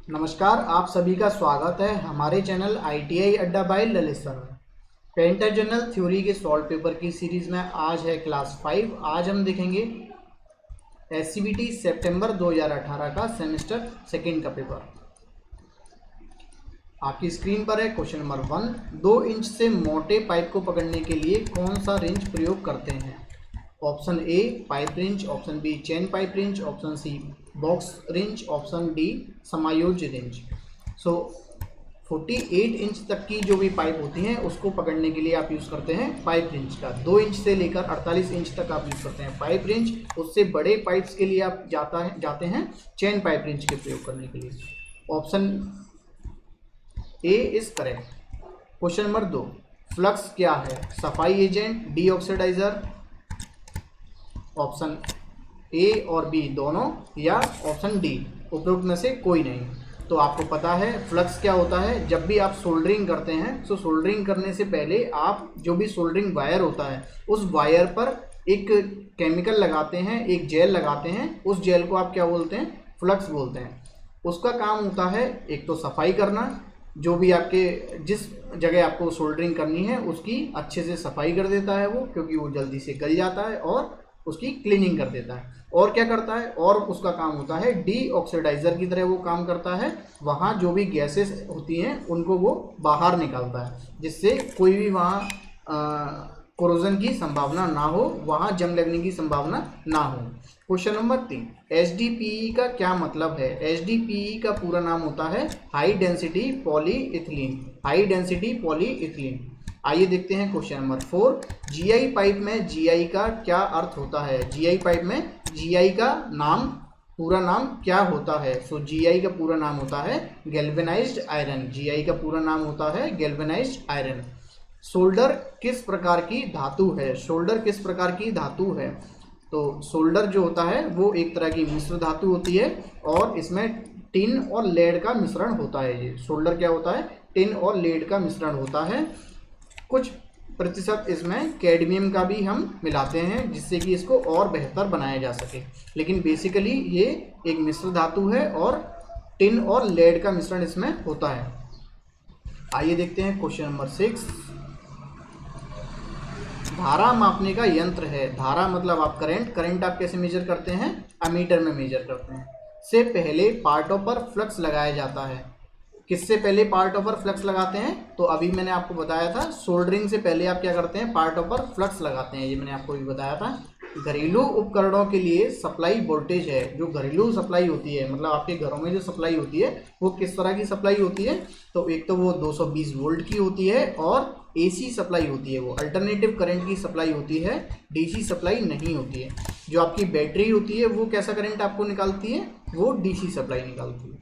नमस्कार, आप सभी का स्वागत है हमारे चैनल ITI अड्डा बाय ललित सर में। पेंटर जनरल थ्योरी के सॉल्व पेपर की सीरीज में आज है क्लास 5। आज हम देखेंगे SCBT सितंबर 2018 का सेमेस्टर सेकेंड का पेपर। आपकी स्क्रीन पर है क्वेश्चन नंबर 1। 2 इंच से मोटे पाइप को पकड़ने के लिए कौन सा रिंच प्रयोग करते हैं? Option A pipe wrench, option B chain pipe wrench, option C box wrench, option D समायोज्य रिंच। सो 48 इंच तक की जो भी पाइप होती हैं उसको पकड़ने के लिए आप यूज़ करते हैं पाइप रिंच का। 2 इंच से लेकर 48 इंच तक आप यूज़ करते हैं पाइप रिंच। उससे बड़े पाइप्स के लिए आप जाते हैं चेन पाइप रिंच के प्रयोग करने के लिए। Option A is correct. Question number 2। Flux क्या है? सफाई agent, D oxidiser, option A और बी दोनों, या ऑप्शन डी उपरोक्त में से कोई नहीं। तो आपको पता है फ्लक्स क्या होता है। जब भी आप सोल्डरिंग करते हैं तो सोल्डरिंग करने से पहले आप जो भी सोल्डरिंग वायर होता है उस वायर पर एक केमिकल लगाते हैं, एक जेल लगाते हैं। उस जेल को आप क्या बोलते हैं? फ्लक्स बोलते हैं। उसका काम होता है एक तो सफाई करना, जो भी आपके जिस जगह आपको सोल्डरिंग करनी है उसकी अच्छे से सफाई कर देता है वो, क्योंकि वो जल्दी से गल जाता है, और उसकी क्लीनिंग कर देता है। और क्या करता है? और उसका काम होता है डी ऑक्सीडाइजर की तरह वो काम करता है। वहाँ जो भी गैसेस होती हैं उनको वो बाहर निकालता है, जिससे कोई भी वहाँ कोरोजन की संभावना ना हो, वहाँ जंग लगने की संभावना ना हो। Question number 3। HDPE का क्या मतलब है? HDPE का पूरा नाम होता है high density polyethylene. High density polyethylene. आइए देखते हैं क्वेश्चन नंबर 4। GI पाइप में GI का क्या अर्थ होता है? GI पाइप में GI का पूरा नाम क्या होता है? सो GI का पूरा नाम होता है गैल्वेनाइज्ड आयरन। GI का पूरा नाम होता है गैल्वेनाइज्ड आयरन। सोल्डर किस प्रकार की धातु है? सोल्डर किस प्रकार की धातु है? तो सोल्डर जो होता है वो एक तरह की मिश्र धातु होती है, और इसमें टिन और लेड का मिश्रण होता है। ये सोल्डर क्या होता है? टिन और लेड का मिश्रण होता है। कुछ प्रतिशत इसमें कैडमियम का भी हम मिलाते हैं, जिससे कि इसको और बेहतर बनाया जा सके। लेकिन बेसिकली ये एक मिश्र धातु है और टिन और लेड का मिश्रण इसमें होता है। आइए देखते हैं क्वेश्चन नंबर 6। धारा मापने का यंत्र है। धारा मतलब आप करंट आप कैसे मेजर करते हैं? अमीटर में मेजर करते हैं। से पहले पार्टों पर फ्लक्स लगाया जाता है। किससे पहले पार्टों पर फ्लक्स लगाते हैं? तो अभी मैंने आपको बताया था सोल्डरिंग से पहले आप क्या करते हैं? पार्टों पर फ्लक्स लगाते हैं। ये मैंने आपको भी बताया था। घरेलू उपकरणों के लिए सप्लाई वोल्टेज है। जो घरेलू सप्लाई होती है, मतलब आपके घरों में जो सप्लाई होती है वो किस तरह की सप्लाई होती है? तो एक तो वो 220 वोल्ट की होती है, और AC सप्लाई होती है, वो अल्टरनेटिव करंट की सप्लाई होती है, DC सप्लाई नहीं होती है। जो आपकी बैटरी होती है वो कैसा करंट आपको निकालती है? वो DC सप्लाई निकालती है।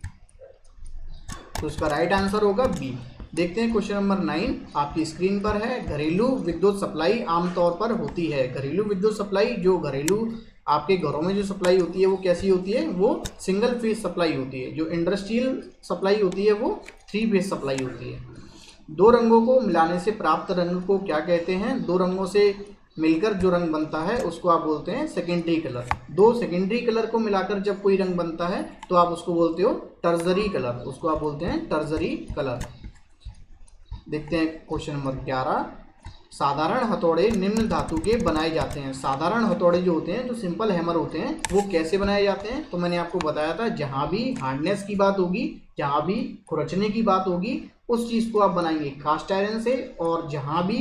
तो इसका राइट आंसर होगा बी। देखते हैं क्वेश्चन नंबर 9 आपकी स्क्रीन पर है। घरेलू विद्युत सप्लाई आमतौर पर होती है। घरेलू विद्युत सप्लाई, जो घरेलू आपके घरों में जो सप्लाई होती है वो कैसी होती है? वो सिंगल फेज सप्लाई होती है। जो इंडस्ट्रियल सप्लाई होती है वो 3 फेज सप्लाई होती है। 2 रंगों को मिलाने से प्राप्त रंग को क्या कहते हैं? 2 रंगों से मिलकर जो रंग बनता है उसको आप बोलते हैं सेकेंडरी कलर। 2 सेकेंडरी कलर को मिलाकर जब कोई रंग बनता है तो आप उसको बोलते हो टर्जरी कलर। उसको आप बोलते हैं टर्जरी कलर। देखते हैं क्वेश्चन नंबर 11। साधारण हथौड़े निम्न धातु के बनाए जाते हैं। साधारण हथौड़े जो होते हैं, जो सिंपल हैमर होते हैं, वो कैसे बनाए जाते हैं? तो मैंने आपको बताया था, जहाँ भी हार्डनेस की बात होगी, जहाँ भी खुरचने की बात होगी, उस चीज़ को आप बनाएंगे कास्ट आयरन से। और जहाँ भी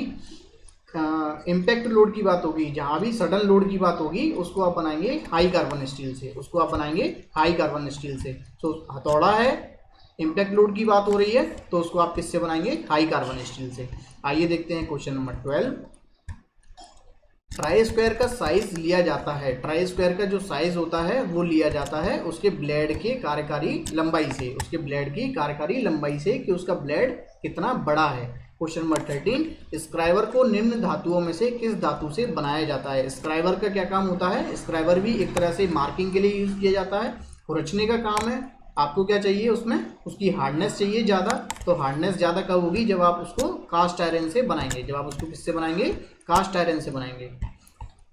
इम्पैक्ट लोड की बात होगी, जहाँ भी सडन लोड की बात होगी, उसको आप बनाएंगे हाई कार्बन स्टील से। उसको आप बनाएंगे हाई कार्बन स्टील से। तो हथौड़ा है, इम्पैक्ट लोड की बात हो रही है, तो उसको आप किससे बनाएंगे? हाई कार्बन स्टील से। आइए देखते हैं क्वेश्चन नंबर 12। ट्राई स्क्वायर का साइज लिया जाता है। ट्राई स्क्वायर का जो साइज होता है वो लिया जाता है उसके ब्लेड के कार्यकारी लंबाई से। उसके ब्लेड की कार्यकारी लंबाई से, कि उसका ब्लेड कितना बड़ा है। Question number 13। स्क्राइबर को निम्न धातुओं में से किस धातु से बनाया जाता है? स्क्राइबर का क्या काम होता है? स्क्राइबर भी एक तरह से मार्किंग के लिए यूज किया जाता है, खुरचने का काम है। आपको क्या चाहिए उसमें? उसकी हार्डनेस चाहिए ज़्यादा। तो हार्डनेस ज़्यादा कब होगी? जब आप उसको कास्ट आयरन से बनाएंगे। जब आप उसको किससे बनाएंगे? कास्ट आयरन से बनाएंगे।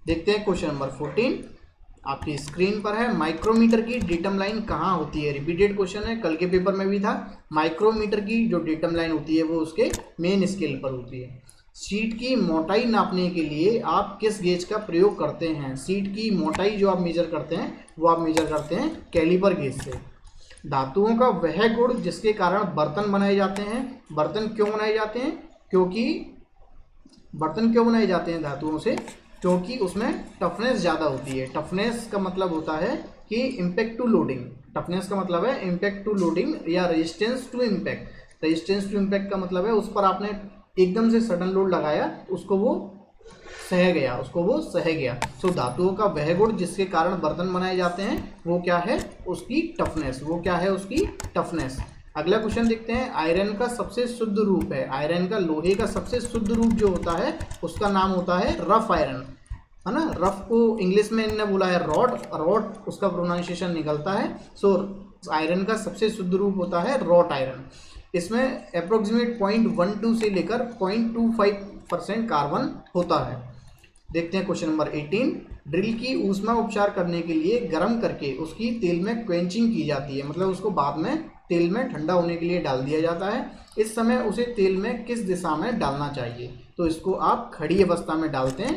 देखते हैं क्वेश्चन नंबर 14। आपकी स्क्रीन पर है, माइक्रोमीटर की डेटम लाइन कहाँ होती है? रिपीटेड क्वेश्चन है, कल के पेपर में भी था। माइक्रोमीटर की जो डेटम लाइन होती है वो उसके मेन स्केल पर होती है। शीट की मोटाई नापने के लिए आप किस गेज का प्रयोग करते हैं? शीट की मोटाई जो आप मेजर करते हैं वो आप मेजर करते हैं कैलिपर गेज से। धातुओं का वह गुण जिसके कारण बर्तन बनाए जाते हैं। बर्तन क्यों बनाए जाते हैं? बर्तन क्यों बनाए जाते हैं धातुओं से? क्योंकि उसमें टफनेस ज़्यादा होती है। टफनेस का मतलब होता है कि इम्पैक्ट टू लोडिंग। टफनेस का मतलब है इम्पैक्ट टू लोडिंग या resistance to impact. Resistance to impact का मतलब है उस पर आपने एकदम से सडन लोड लगाया, उसको वो सह गया। सो धातुओं का वह गुण जिसके कारण बर्तन बनाए जाते हैं वो क्या है? उसकी टफनेस। अगला क्वेश्चन देखते हैं। आयरन का सबसे शुद्ध रूप है। आयरन का, लोहे का सबसे शुद्ध रूप जो होता है उसका नाम होता है रफ आयरन, है ना। रफ को इंग्लिश में इन्होंने बोला है रॉड उसका प्रोनाउंसिएशन निकलता है। सो आयरन का सबसे शुद्ध रूप होता है रॉट आयरन। इसमें अप्रोक्सीमेट 0.12 से लेकर 0.25% कार्बन होता है। देखते हैं क्वेश्चन नंबर 18। ड्रिल की ऊष्मा उपचार करने के लिए गर्म करके उसकी तेल में क्वेंचिंग की जाती है, मतलब उसको बाद में तेल में ठंडा होने के लिए डाल दिया जाता है। इस समय उसे तेल में किस दिशा में डालना चाहिए? तो इसको आप खड़ी अवस्था में डालते हैं,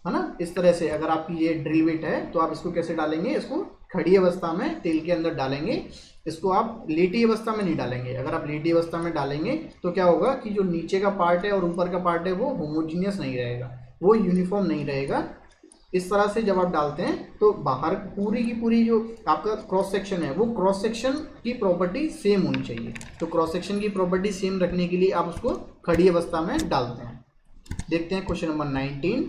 है ना। इस तरह से अगर आपकी ये ड्रिल बिट है तो आप इसको कैसे डालेंगे? इसको खड़ी अवस्था में तेल के अंदर डालेंगे। इसको आप लेटी अवस्था में नहीं डालेंगे। अगर आप लेटी अवस्था में डालेंगे तो क्या होगा कि जो नीचे का पार्ट है और ऊपर का पार्ट है वो होमोजीनियस नहीं रहेगा, वो यूनिफॉर्म नहीं रहेगा। इस तरह से जब आप डालते हैं तो बाहर पूरी की पूरी जो आपका क्रॉस सेक्शन है वो क्रॉस सेक्शन की प्रॉपर्टी सेम होनी चाहिए। तो क्रॉस सेक्शन की प्रॉपर्टी सेम रखने के लिए आप उसको खड़ी अवस्था में डालते हैं। देखते हैं क्वेश्चन नंबर 19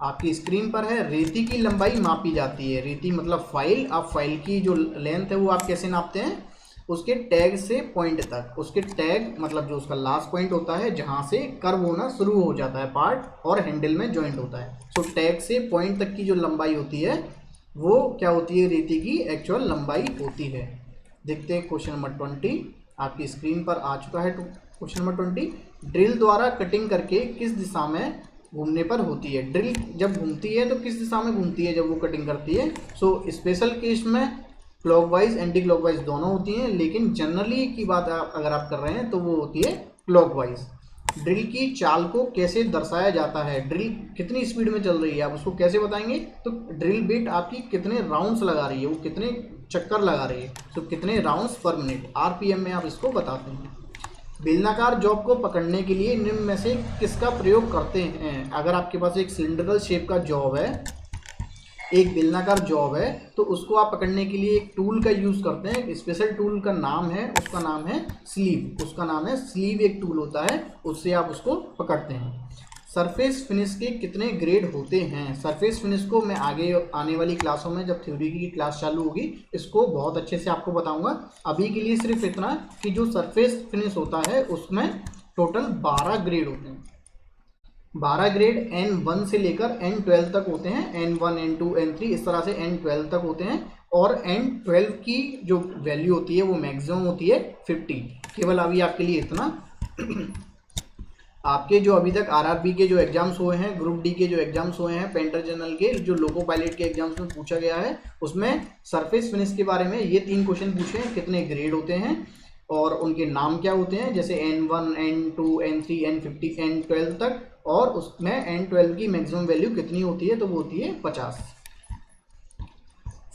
आपकी स्क्रीन पर है। रेती की लंबाई मापी जाती है। रेती मतलब फाइल। आप फाइल की जो लेंथ है वो आप कैसे नापते हैं? उसके टैग से पॉइंट तक। उसके टैग मतलब जो उसका लास्ट पॉइंट होता है जहाँ से कर्व होना शुरू हो जाता है पार्ट और हैंडल में जॉइंट होता है। सो टैग से पॉइंट तक की जो लंबाई होती है वो क्या होती है? रेती की एक्चुअल लंबाई होती है। देखते हैं क्वेश्चन नंबर 20 आपकी स्क्रीन पर आ चुका है। क्वेश्चन नंबर 20 ड्रिल द्वारा कटिंग करके किस दिशा में घूमने पर होती है? ड्रिल जब घूमती है तो किस दिशा में घूमती है जब वो कटिंग करती है? सो स्पेशल केस में क्लॉकवाइज एंटी क्लॉकवाइज दोनों होती हैं, लेकिन जनरली की बात अगर आप कर रहे हैं तो वो होती है क्लॉकवाइज। ड्रिल की चाल को कैसे दर्शाया जाता है? ड्रिल कितनी स्पीड में चल रही है आप उसको कैसे बताएंगे? तो ड्रिल बिट आपकी कितने राउंड्स लगा रही है, वो कितने चक्कर लगा रही है, तो कितने राउंड्स पर मिनट, आरपीएम में आप इसको बताते हैं। बेलनाकार जॉब को पकड़ने के लिए निम्न में से किसका प्रयोग करते हैं? अगर आपके पास एक सिलेंड्रिकल शेप का जॉब है, एक बेलनाकार जॉब है, तो उसको आप पकड़ने के लिए एक टूल का यूज़ करते हैं। एक स्पेशल टूल का नाम है, उसका नाम है स्लीव। उसका नाम है स्लीव, एक टूल होता है, उससे आप उसको पकड़ते हैं। सरफेस फिनिश के कितने ग्रेड होते हैं? सरफेस फिनिश को मैं आगे आने वाली क्लासों में जब थ्योरी की क्लास चालू होगी इसको बहुत अच्छे से आपको बताऊंगा। अभी के लिए सिर्फ इतना कि जो सरफेस फिनिश होता है उसमें टोटल 12 ग्रेड होते हैं। 12 ग्रेड N1 से लेकर N12 तक होते हैं। N1, N2, N3 इस तरह से N12 तक होते हैं। और N12 की जो वैल्यू होती है वो मैक्सिमम होती है 50। केवल अभी आपके लिए इतना आपके जो अभी तक आरआरबी के जो एग्जाम्स हुए हैं, ग्रुप डी के जो एग्जाम्स हुए हैं, पेंटर जनरल के जो लोको पायलट के एग्जाम्स में पूछा गया है उसमें सरफेस फिनिश के बारे में ये 3 क्वेश्चन पूछे हैं। कितने ग्रेड होते हैं और उनके नाम क्या होते हैं, जैसे N1, N2, N3, N50, N12 तक, और उसमें N12 की मैक्सिमम वैल्यू कितनी होती है? तो वो होती है 50।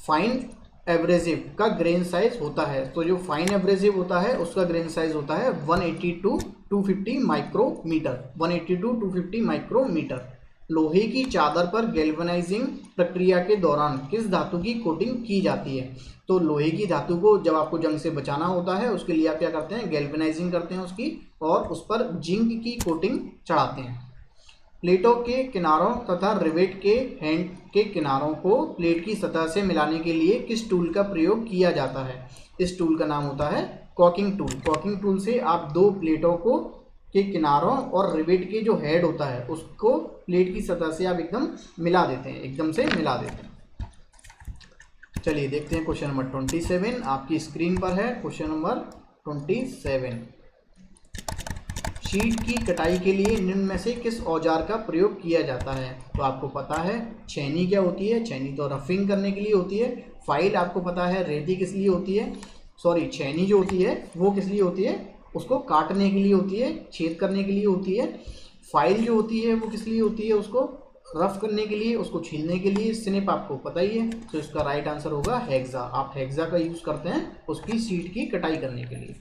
फाइन एब्रेसिव का ग्रेन साइज होता है, तो जो फाइन एब्रेसिव होता है उसका ग्रेन साइज होता है 180 to 250 माइक्रोमीटर। 180 to 250 micrometer. लोहे की चादर पर गैल्वेनाइजिंग प्रक्रिया के दौरान किस धातु की कोटिंग की जाती है? तो लोहे की धातु को जब आपको जंग से बचाना होता है उसके लिए आप क्या करते हैं? गैल्वेनाइजिंग करते हैं उसकी, और उस पर जिंक की कोटिंग चढ़ाते हैं। प्लेटों के किनारों तथा रिवेट के हैंड के किनारों को प्लेट की सतह से मिलाने के लिए किस टूल का प्रयोग किया जाता है? इस टूल का नाम होता है कॉकिंग टूल। कॉकिंग टूल से आप दो प्लेटों को के किनारों और रिवेट के जो हेड होता है उसको प्लेट की सतह से आप एकदम मिला देते हैं, एकदम से मिला देते हैं। चलिए देखते हैं क्वेश्चन नंबर 27 आपकी स्क्रीन पर है। क्वेश्चन नंबर 27, शीट की कटाई के लिए निम्न में से किस औजार का प्रयोग किया जाता है? तो आपको पता है छेनी क्या होती है, छेनी तो रफिंग करने के लिए होती है। फाइल आपको पता है रेती किस लिए होती है, सॉरी छेनी जो होती है वो किस लिए होती है, उसको काटने के लिए होती है, छेद करने के लिए होती है। फाइल जो होती है वो किस लिए होती है, उसको रफ करने के लिए, उसको छीलने के लिए। स्निप आपको पता ही है, तो इसका राइट आंसर होगा हेक्सा। आप हेक्सा का यूज़ करते हैं उसकी शीट की कटाई करने के लिए।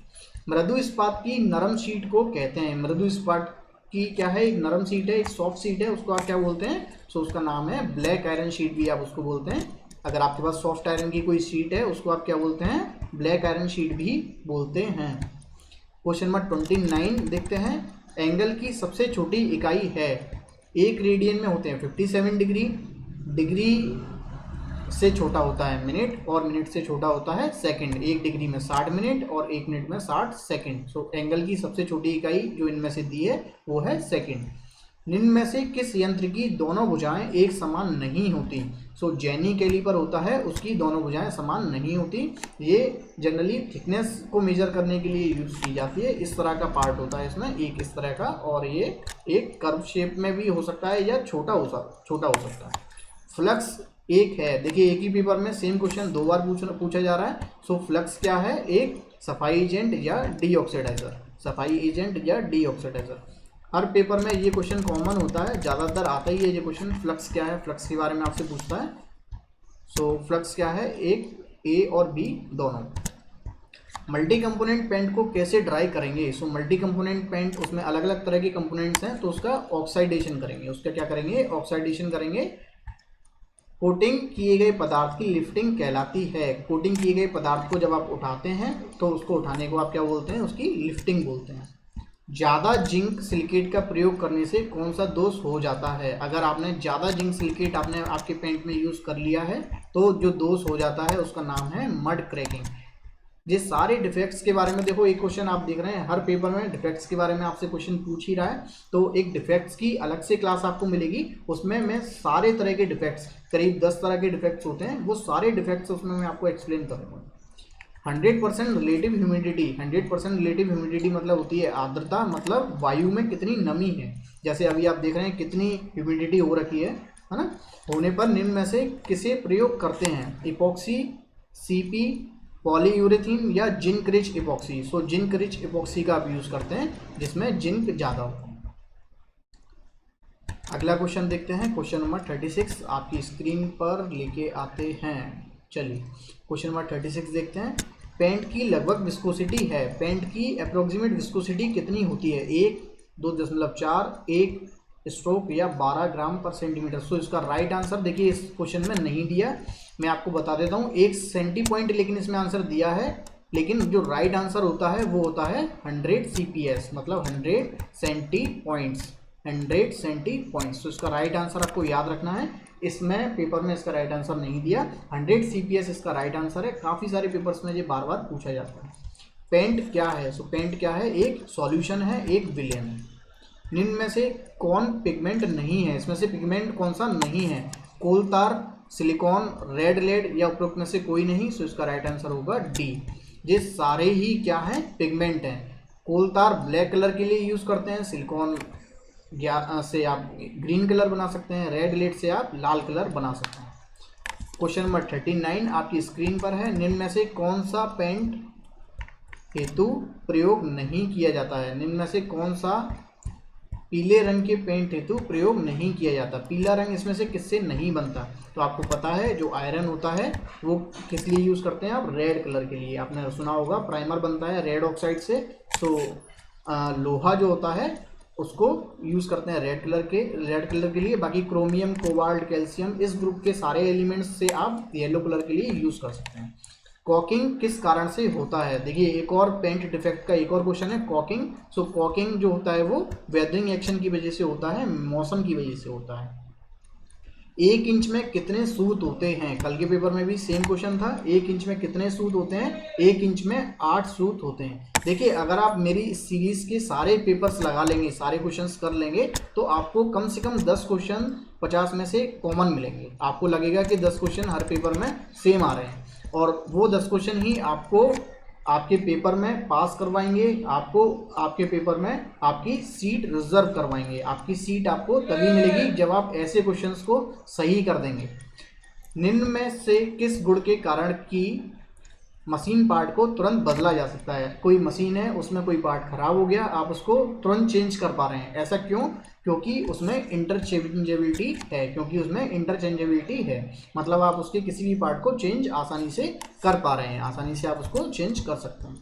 मृदु इस्पात की नरम शीट को कहते हैं, मृदु इस्पात की क्या है, एक नरम शीट है, एक सॉफ्ट शीट है, उसको आप क्या बोलते हैं? सो उसका नाम है ब्लैक आयरन शीट भी आप उसको बोलते हैं। अगर आपके पास सॉफ्ट आयरन की कोई शीट है उसको आप क्या बोलते हैं? ब्लैक आयरन शीट भी बोलते हैं। क्वेश्चन नंबर 29 देखते हैं। एंगल की सबसे छोटी इकाई है, एक रेडियन में होते हैं 57 डिग्री, डिग्री से छोटा होता है मिनट, और मिनट से छोटा होता है सेकंड। एक डिग्री में 60 मिनट और एक मिनट में 60 सेकंड। सो एंगल की सबसे छोटी इकाई जो इनमें से दी है वो है सेकंड। निम्न में से किस यंत्र की दोनों भुजाएं एक समान नहीं होती? सो जेनी कैलीपर होता है, उसकी दोनों भुजाएं समान नहीं होती। ये जनरली थिकनेस को मेजर करने के लिए यूज की जाती है। इस तरह का पार्ट होता है इसमें, एक इस तरह का, और ये एक कर्व शेप में भी हो सकता है या छोटा हो सकता है। फ्लक्स एक है, देखिए एक ही पेपर में सेम क्वेश्चन दो बार पूछा जा रहा है। सो फ्लक्स क्या है? एक सफाई एजेंट या डीऑक्सीडाइजर, सफाई एजेंट या डीऑक्सीडाइजर। हर पेपर में ये क्वेश्चन कॉमन होता है, ज़्यादातर आता ही है ये क्वेश्चन। फ्लक्स क्या है, फ्लक्स के बारे में आपसे पूछता है। सो फ्लक्स क्या है? एक ए और बी दोनों। मल्टी कंपोनेंट पेंट को कैसे ड्राई करेंगे? सो मल्टी कंपोनेंट पेंट, उसमें अलग अलग तरह के कंपोनेंट्स हैं, तो उसका ऑक्साइडेशन करेंगे। उसका क्या करेंगे? ऑक्साइडेशन करेंगे। कोटिंग किए गए पदार्थ की लिफ्टिंग कहलाती है। कोटिंग किए गए पदार्थ को जब आप उठाते हैं तो उसको उठाने को आप क्या बोलते हैं? उसकी लिफ्टिंग बोलते हैं। ज़्यादा जिंक सिलिकेट का प्रयोग करने से कौन सा दोष हो जाता है? अगर आपने ज़्यादा जिंक सिलिकेट आपने आपके पेंट में यूज़ कर लिया है तो जो दोष हो जाता है उसका नाम है मड क्रैकिंग। ये सारे डिफेक्ट्स के बारे में देखो, एक क्वेश्चन आप देख रहे हैं हर पेपर में डिफेक्ट्स के बारे में आपसे क्वेश्चन पूछ ही रहा है, तो एक डिफेक्ट्स की अलग से क्लास आपको मिलेगी। उसमें मैं सारे तरह के डिफेक्ट्स, करीब 10 तरह के डिफेक्ट्स होते हैं, वो सारे डिफेक्ट्स उसमें मैं आपको एक्सप्लेन करूँगा। 100% रिलेटिव ह्यूमिडिटी, 100% रिलेटिव ह्यूमिडिटी मतलब होती है आर्द्रता, मतलब वायु में कितनी नमी है। जैसे अभी आप देख रहे हैं कितनी ह्यूमिडिटी हो रखी है ना। होने पर निम्न में से किसे प्रयोग करते हैं? इपॉक्सी, सीपी, पॉलीयूरेथीन या zinc rich epoxy. So zinc rich epoxy का आप यूज़ करते हैं जिसमें जिंक ज़्यादा हो। अगला क्वेश्चन देखते हैं, क्वेश्चन नंबर 36 आपकी स्क्रीन पर लेके आते हैं। चलिए क्वेश्चन नंबर 36 देखते हैं। पेंट की लगभग विस्कोसिटी है, पेंट की अप्रोक्सीमेट विस्कोसिटी कितनी होती है? 1, 2.4, 1 स्ट्रोक या 12 ग्राम पर सेंटीमीटर। सो इसका राइट आंसर देखिए इस क्वेश्चन में नहीं दिया, मैं आपको बता देता हूँ। 1 सेंटी पॉइंट लेकिन इसमें आंसर दिया है, लेकिन जो राइट आंसर होता है वो होता है 100 CPS, मतलब 100 सेंटी पॉइंट्स, 100 सेंटी पॉइंट्स। तो इसका राइट आंसर आपको याद रखना है। इसमें पेपर में इसका राइट आंसर नहीं दिया, 100 CPS इसका राइट आंसर है। काफ़ी सारे पेपर्स में ये बार बार पूछा जाता है। पेंट क्या है? सो पेंट क्या है? एक सॉल्यूशन है, एक विलेन है। निम्न में से कौन पिगमेंट नहीं है? इसमें से पिगमेंट कौन सा नहीं है? कोल तार, सिलिकॉन, रेड लेड या उपरोक्त में से कोई नहीं। सो इसका राइट आंसर होगा डी। ये सारे ही क्या हैं? पिगमेंट हैं। कोल तार ब्लैक कलर के लिए यूज़ करते हैं, सिलिकॉन से आप ग्रीन कलर बना सकते हैं, रेड लेड से आप लाल कलर बना सकते हैं। क्वेश्चन नंबर 39 आपकी स्क्रीन पर है। निम्न में से कौन सा पेंट हेतु प्रयोग नहीं किया जाता है? निम्न में से कौन सा पीले रंग के पेंट हेतु प्रयोग नहीं किया जाता? पीला रंग इसमें से किससे नहीं बनता? तो आपको पता है जो आयरन होता है वो किस लिए यूज़ करते हैं आप? रेड कलर के लिए। आपने सुना होगा प्राइमर बनता है रेड ऑक्साइड से। तो लोहा जो होता है उसको यूज़ करते हैं रेड कलर के लिए। बाकी क्रोमियम, कोबाल्ट, कैल्शियम, इस ग्रुप के सारे एलिमेंट्स से आप येलो कलर के लिए यूज़ कर सकते हैं। कॉकिंग किस कारण से होता है? देखिए एक और पेंट डिफेक्ट का एक और क्वेश्चन है, कॉकिंग। सो कॉकिंग जो होता है वो वेदरिंग एक्शन की वजह से होता है, मौसम की वजह से होता है। 1 इंच में कितने सूत होते हैं? कल के पेपर में भी सेम क्वेश्चन था, 1 इंच में कितने सूत होते हैं? 1 इंच में 8 सूत होते हैं। देखिए अगर आप मेरी इस सीरीज़ के सारे पेपर्स लगा लेंगे, सारे क्वेश्चंस कर लेंगे, तो आपको कम से कम 10 क्वेश्चन 50 में से कॉमन मिलेंगे। आपको लगेगा कि 10 क्वेश्चन हर पेपर में सेम आ रहे हैं, और वो 10 क्वेश्चन ही आपको आपके पेपर में पास करवाएंगे, आपको आपके पेपर में आपकी सीट रिजर्व करवाएंगे। आपकी सीट आपको तभी मिलेगी जब आप ऐसे क्वेश्चंस को सही कर देंगे। निम्न में से किस गुण के कारण की मशीन पार्ट को तुरंत बदला जा सकता है? कोई मशीन है, उसमें कोई पार्ट खराब हो गया, आप उसको तुरंत चेंज कर पा रहे हैं, ऐसा क्यों? क्योंकि उसमें इंटरचेंजेबिलिटी है, क्योंकि उसमें इंटरचेंजेबिलिटी है, मतलब आप उसके किसी भी पार्ट को चेंज आसानी से कर पा रहे हैं, आसानी से आप उसको चेंज कर सकते हैं।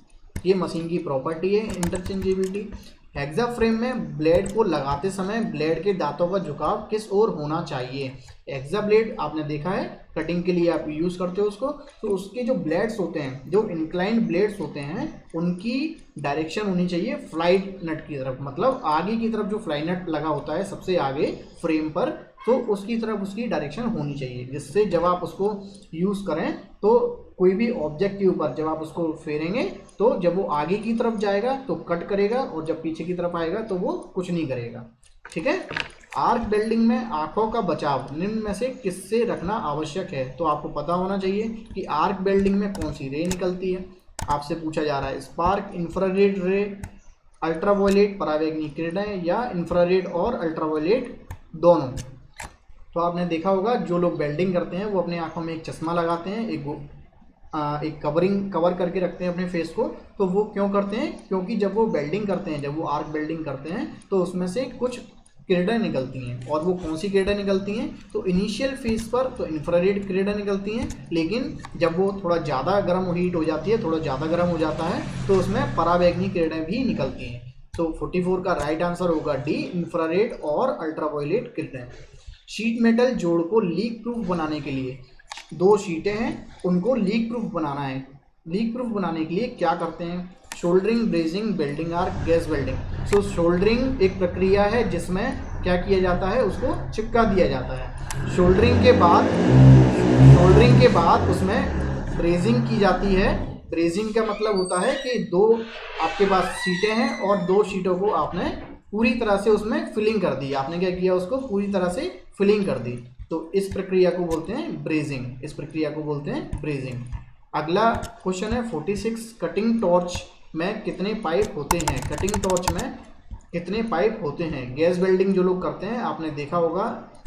ये मशीन की प्रॉपर्टी है इंटरचेंजेबिलिटी। हेक्सा फ्रेम में ब्लेड को लगाते समय ब्लेड के दांतों का झुकाव किस ओर होना चाहिए? हेक्सा ब्लेड आपने देखा है, कटिंग के लिए आप यूज़ करते हो उसको, तो उसके जो ब्लेड्स होते हैं, जो इंक्लाइंड ब्लेड्स होते हैं, उनकी डायरेक्शन होनी चाहिए फ्लाइट नट की तरफ, मतलब आगे की तरफ जो फ्लाई नट लगा होता है सबसे आगे फ्रेम पर, तो उसकी तरफ उसकी डायरेक्शन होनी चाहिए, जिससे जब आप उसको यूज़ करें तो कोई भी ऑब्जेक्ट के ऊपर जब आप उसको फेरेंगे तो जब वो आगे की तरफ जाएगा तो कट करेगा, और जब पीछे की तरफ आएगा तो वो कुछ नहीं करेगा। ठीक है। आर्क वेल्डिंग में आंखों का बचाव निम्न में से किससे रखना आवश्यक है? तो आपको पता होना चाहिए कि आर्क वेल्डिंग में कौन सी रे निकलती है। आपसे पूछा जा रहा है स्पार्क, इंफ्रारेड रे, अल्ट्रावायलेट परावैंगनी किरणें, या इंफ्रारेड और अल्ट्रावायलेट दोनों। तो आपने देखा होगा जो लोग वेल्डिंग करते हैं वो अपने आंखों में एक चश्मा लगाते हैं, एक कवर करके रखते हैं अपने फेस को। तो वो क्यों करते हैं? क्योंकि जब वो वेल्डिंग करते हैं, जब वो आर्क वेल्डिंग करते हैं तो उसमें से कुछ किरणें निकलती हैं, और वो कौन सी किरणें निकलती हैं? तो इनिशियल फेज पर तो इंफ्रारेड किरणें निकलती हैं, लेकिन जब वो थोड़ा ज़्यादा गर्म हीट हो जाती है, थोड़ा ज़्यादा गर्म हो जाता है, तो उसमें परावैंगनी किरणें भी निकलती हैं। तो 44 का राइट आंसर होगा डी, इंफ्रारेड और अल्ट्रावायलेट किरणें। शीट मेटल जोड़ को लीक प्रूफ बनाने के लिए, दो शीटें हैं उनको लीक प्रूफ बनाना है। लीक प्रूफ बनाने के लिए क्या करते हैं? Soldering, brazing, welding or gas welding. So soldering एक प्रक्रिया है जिसमें क्या किया जाता है, उसको चिपका दिया जाता है। शोल्डरिंग के बाद उसमें ब्रेजिंग की जाती है। ब्रेजिंग का मतलब होता है कि दो आपके पास शीटें हैं और दो शीटों को आपने पूरी तरह से उसमें फिलिंग कर दी। आपने क्या किया, उसको पूरी तरह से फिलिंग कर दी, तो इस प्रक्रिया को बोलते हैं ब्रेजिंग। इस प्रक्रिया को बोलते हैं ब्रेजिंग। अगला क्वेश्चन है 46, कटिंग टॉर्च में कितने पाइप होते हैं? कटिंग टॉर्च में कितने पाइप होते हैं? गैस वेल्डिंग जो लोग करते हैं, आपने देखा होगा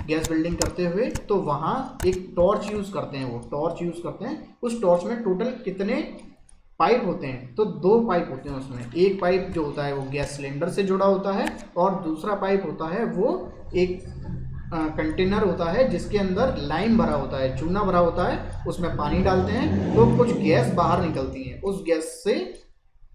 गैस वेल्डिंग करते हुए, तो वहाँ एक टॉर्च यूज़ करते हैं, वो टॉर्च यूज़ करते हैं। उस टॉर्च में टोटल कितने पाइप होते हैं? तो दो पाइप होते हैं उसमें। एक पाइप जो होता है वो गैस सिलेंडर से जुड़ा होता है, और दूसरा पाइप होता है वो एक कंटेनर होता है जिसके अंदर लाइम भरा होता है, चूना भरा होता है, उसमें पानी डालते हैं तो कुछ गैस बाहर निकलती है,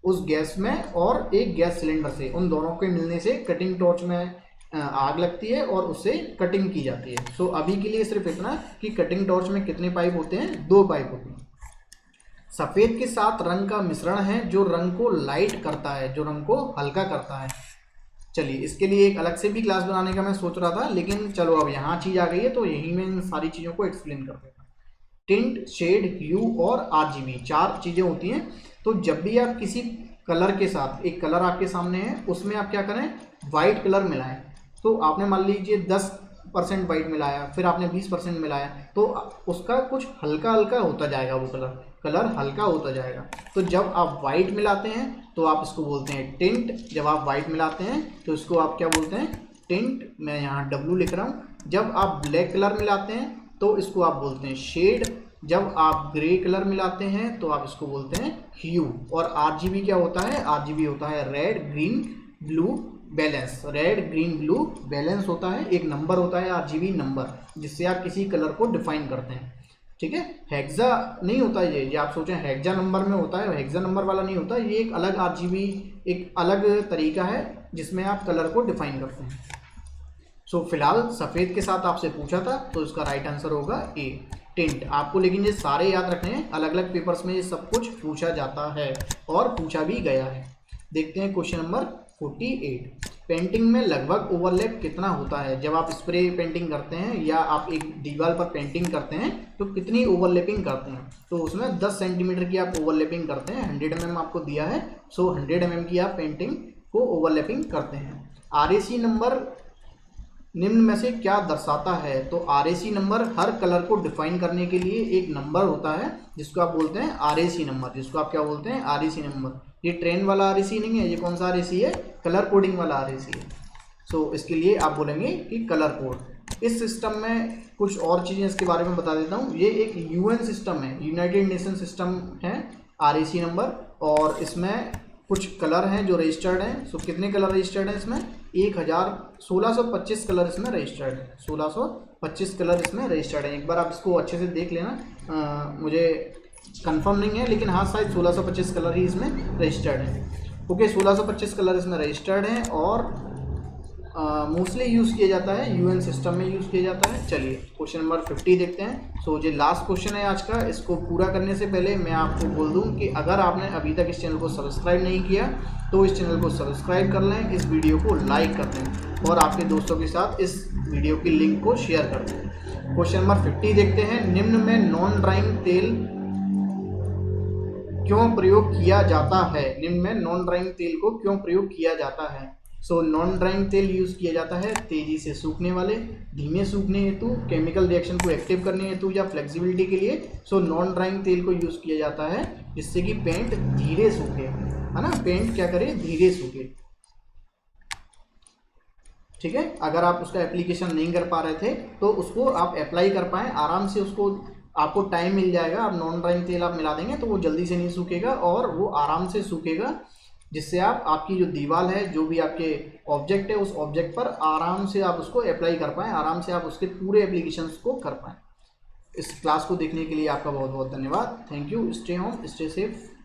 उस गैस में और एक गैस सिलेंडर से, उन दोनों के मिलने से कटिंग टॉर्च में आग लगती है और उससे कटिंग की जाती है। सो अभी के लिए सिर्फ इतना कि कटिंग टॉर्च में कितने पाइप होते हैं? दो पाइप होते हैं। सफ़ेद के साथ रंग का मिश्रण है जो रंग को लाइट करता है, जो रंग को हल्का करता है। चलिए, इसके लिए एक अलग से भी क्लास बनाने का मैं सोच रहा था, लेकिन चलो अब यहाँ चीज़ आ गई है तो यही मैं इन सारी चीज़ों को एक्सप्लेन कर देता हूँ। टिंट, शेड, ह्यू और आरजीबी, चार चीज़ें होती हैं। तो जब भी आप किसी कलर के साथ, एक कलर आपके सामने है, उसमें आप क्या करें, वाइट कलर मिलाएं। तो आपने मान लीजिए 10% वाइट मिलाया, फिर आपने 20% मिलाया, तो उसका कुछ हल्का हल्का होता जाएगा, वो कलर हल्का होता जाएगा। तो जब आप वाइट मिलाते हैं तो आप इसको बोलते हैं टिंट। जब आप वाइट मिलाते हैं तो इसको आप क्या बोलते हैं? टिंट। मैं यहाँ W लिख रहा हूँ। जब आप ब्लैक कलर मिलाते हैं तो इसको आप बोलते हैं शेड। जब आप ग्रे कलर मिलाते हैं तो आप इसको बोलते हैं ह्यू। और आरजीबी क्या होता है? आरजीबी होता है red, green, blue, balance. Red, green, blue balance होता है, एक नंबर होता है आरजीबी नंबर, जिससे आप किसी कलर को डिफाइन करते हैं। ठीक है। हेक्सा नहीं होता ये आप सोचें हेक्सा नंबर में होता है, हेक्सा नंबर वाला नहीं होता, ये एक अलग आरजीबी, एक अलग तरीका है जिसमें आप कलर को डिफाइन करते हैं। सो फिलहाल सफ़ेद के साथ आपसे पूछा था तो इसका राइट आंसर होगा ए, टिंट। आपको लेकिन ये सारे याद रखने हैं, अलग अलग पेपर्स में ये सब कुछ पूछा जाता है और पूछा भी गया है। देखते हैं क्वेश्चन नंबर 48। पेंटिंग में लगभग ओवरलैप कितना होता है? जब आप स्प्रे पेंटिंग करते हैं या आप एक दीवार पर पेंटिंग करते हैं तो कितनी ओवरलैपिंग करते हैं? तो उसमें 10 सेंटीमीटर की आप ओवरलैपिंग करते हैं। 100 mm आपको दिया है, सो 100 mm की आप पेंटिंग को ओवरलैपिंग करते हैं। आरएसी नंबर निम्न में से क्या दर्शाता है? तो RAC नंबर हर कलर को डिफाइन करने के लिए एक नंबर होता है जिसको आप बोलते हैं RAC नंबर, जिसको आप क्या बोलते हैं? RAC number. ये ट्रेन वाला RAC नहीं है, ये कौन सा RAC है? कलर कोडिंग वाला RAC है। सो इसके लिए आप बोलेंगे कि कलर कोड। इस सिस्टम में कुछ और चीज़ें इसके बारे में बता देता हूँ। ये एक UN सिस्टम है, यूनाइटेड नेशन सिस्टम है RAC नंबर, और इसमें कुछ कलर हैं जो रजिस्टर्ड हैं। सो कितने कलर रजिस्टर्ड हैं इसमें? 1625 कलर इसमें रजिस्टर्ड है। 1625 कलर इसमें रजिस्टर्ड है। एक बार आप इसको अच्छे से देख लेना, मुझे कंफर्म नहीं है, लेकिन हाँ शायद 1625 कलर ही इसमें रजिस्टर्ड है। ओके, 1625 कलर इसमें रजिस्टर्ड हैं और मोस्टली यूज़ किया जाता है UN सिस्टम में यूज़ किया जाता है। चलिए क्वेश्चन नंबर 50 देखते हैं। सो ये लास्ट क्वेश्चन है आज का। इसको पूरा करने से पहले मैं आपको बोल दूं कि अगर आपने अभी तक इस चैनल को सब्सक्राइब नहीं किया तो इस चैनल को सब्सक्राइब कर लें, इस वीडियो को लाइक कर दें और आपके दोस्तों के साथ इस वीडियो की लिंक को शेयर कर दें। क्वेश्चन नंबर 50 देखते हैं। निम्न में नॉन ड्राइंग तेल क्यों प्रयोग किया जाता है? निम्न में नॉन ड्राइंग तेल को क्यों प्रयोग किया जाता है? सो नॉन ड्राइंग तेल यूज़ किया जाता है तेज़ी से सूखने वाले, धीमे सूखने हेतु, केमिकल रिएक्शन को एक्टिव करने हेतु या फ्लेक्सिबिलिटी के लिए। सो नॉन ड्राइंग तेल को यूज़ किया जाता है जिससे कि पेंट धीरे सूखे, है ना, पेंट क्या करे? धीरे सूखे। ठीक है, अगर आप उसका एप्लीकेशन नहीं कर पा रहे थे तो उसको आप अप्लाई कर पाएँ आराम से, उसको आपको टाइम मिल जाएगा। आप नॉन ड्राइंग तेल आप मिला देंगे तो वो जल्दी से नहीं सूखेगा और वो आराम से सूखेगा, जिससे आप आपकी जो दीवार है, जो भी आपके ऑब्जेक्ट है, उस ऑब्जेक्ट पर आराम से आप उसको अप्लाई कर पाएँ, आराम से आप उसके पूरे एप्लीकेशंस को कर पाएँ। इस क्लास को देखने के लिए आपका बहुत बहुत धन्यवाद। Thank you. Stay home, stay safe.